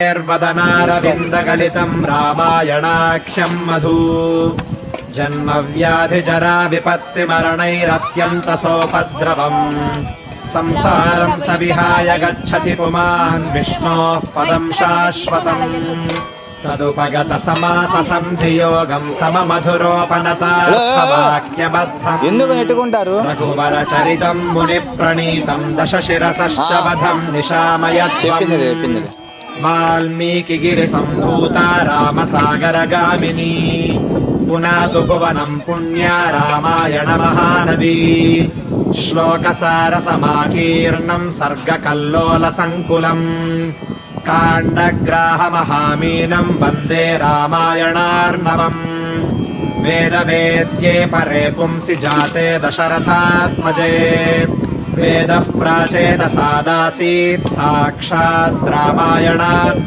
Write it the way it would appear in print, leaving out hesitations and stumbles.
वदनारविन्दगलितं रामायणाख्यं मधु जन्मव्याधिजरा विपत्तिमरणैरत्यन्तसोपद्रवम् संसारं स विहाय गच्छति पुमान् विष्णोः पदं शाश्वतम् तदुपगतसमाससन्धियोगं सममधुरोपनतार्थवाक्यबद्धम् रघुवरचरितं मुनिप्रणीतं दशशिरसश्च वधं निशामयत्वम् वाल्मीकिगिरिसम्भूता रामसागरगामिनी पुनातु भुवनं पुण्या रामायणमहानदी श्लोकसारसमाकीर्णं सर्गकल्लोलसङ्कुलम् काण्डग्राहमहामीनं वन्दे रामायणार्णवम् वेदवेद्ये परे पुंसि जाते दशरथात्मजे वेदः प्राचेदसादासीत् साक्षात् रामायणात्